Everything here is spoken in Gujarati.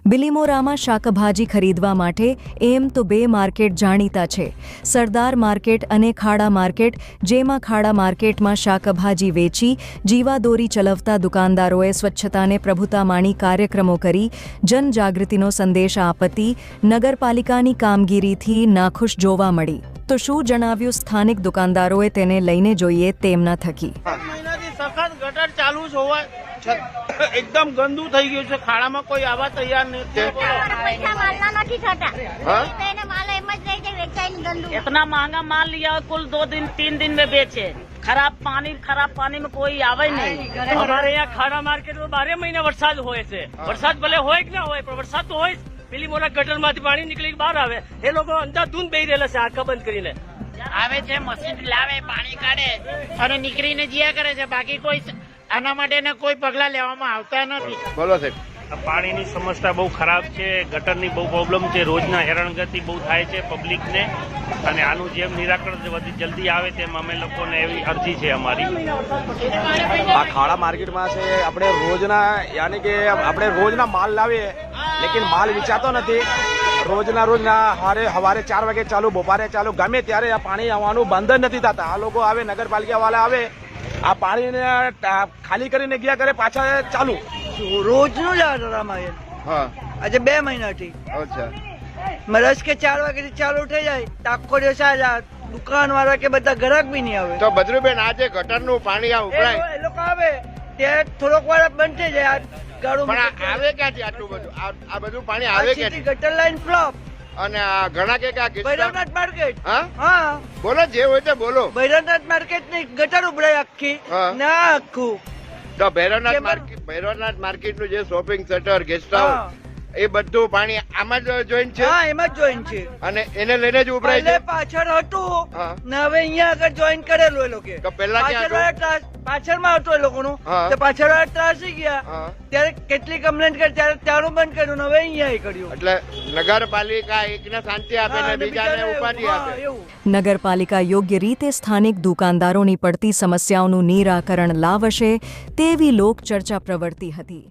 બિલીમોરામાં શાકભાજી ખરીદવા માટે એમ તો બે માર્કેટ જાણીતા છે, સરદાર માર્કેટ અને ખાડા માર્કેટ, જેમાં ખાડા માર્કેટમાં શાકભાજી વેચી જીવાદોરી ચલાવતા દુકાનદારોએ સ્વચ્છતાને પ્રભુતા માણી કાર્યક્રમો કરી જનજાગૃતિનો સંદેશ આપતી નગરપાલિકાની કામગીરીથી નાખુશ જોવા મળી. તો શું જણાવ્યું સ્થાનિક દુકાનદારોએ, તેને લઈને જોઈએ તેમના થકી. સખત ગટર ચાલુ હોવા एकदम गंदू થઈ ગયું છે. ખાડામાં કોઈ આવા તૈયાર નથી. इतना महंगा माल लिया कुल 2 दिन 3 दिन में बेचे. खराब पानी में कोई आवे नहीं. हमारे यहाँ खाड़ा मार्केट में 12 महीना वरसाद હોય છે. વરસાદ ભલે હોય કે ના હોય, પણ વરસાદ તો હોય. બિલીમોરા ગટરમાંથી પાણી નીકળી બહાર આવે, એ લોકો અંધાધૂંધ બેહી રહેલા છે આંખા બંધ કરીને. આવે છે, મશીન લાવે, પાણી કાઢે અને નીકળીને જ્યાં કરે છે. બાકી કોઈ આના માટે કોઈ પગલા લેવામાં આવતા નથી. બોલો સાહેબ. પાણીની સમસ્યા બહુ ખરાબ છે, ગટરની બહુ પ્રોબ્લેમ છે, રોજના હેરાનગતિ બહુ થાય છે પબ્લિકને, અને આનું જેમ નિરાકરણ વધી જલ્દી આવે તેમ અમે લોકોને એવી અરજી છે અમારી. આ ખાડા માર્કેટમાં છે, આપણે રોજના યાની કે આપણે રોજના માલ લાવીએ, લેકિન માલ વેચાતો નથી. રોજના સવારે 4 વાગે ચાલુ, બપોરે ચાલુ, ગમે ત્યારે આ પાણી આવવાનું બંધ નથી થતા. આ લોકો આવે, નગરપાલિકા વાળા આવે, આ પાણીને ખાલી કરીને ગયા કરે, પાછા ચાલુ. રોજનું જ અમારે આજે 2 મહિનાથી. રસ કે 4 વાગે ચાલુ થઈ જાય, આખો દિવસ દુકાન વાળા કે બધા ગ્રાહક બી નહીં આવે. તો બદરુબેન, આજે ગટરનું પાણી આ ઉભરાય, એ લોકો આવે ત્યારે થોડોક વાર બંધ થઈ જાય. પણ આવે ક્યાંથી આટલું બધું? આ બધું પાણી આવે ક્યાંથી? ગટર લાઈન ફ્લોપ. અને ઘણા કે ભૈરવનાથ માર્કેટ. હા, બોલો જે હોય તે બોલો. ભૈરવનાથ માર્કેટ ની ગટર ઉભરાય આખી ના આખું. તો ભૈરવનાથ માર્કેટ નું જે શોપિંગ સેન્ટર, ગેસ્ટ હાઉસ, એ બધું પાણી આમાં જ જોઈન છે. હા, એમાં જ જોઈન છે. અને એને લઈને જ ઉભરાય છે. પાછળ હતું ને હવે અહીંયા આગળ જોઈન કરેલું એ લોકો. તો પહેલા ક્યાં પાછળમાં હતું એ લોકોનું, તો પાછળ ત્રાસી ગયા. ત્યારે કેટલી કમ્પ્લેન્ટ કરી, ત્યારે ત્યાંનું બંધ કર્યું ને હવે અહીંયા કર્યું. એટલે નગરપાલિકા એકને શાંતિ આપે ને બીજાને ઉપાધિ આપે. નગરપાલિકા યોગ્ય રીતે સ્થાનિક દુકાનદારોની પડતી સમસ્યાઓનું નિરાકરણ લાવશે તેવી લોક ચર્ચા પ્રવર્તી હતી.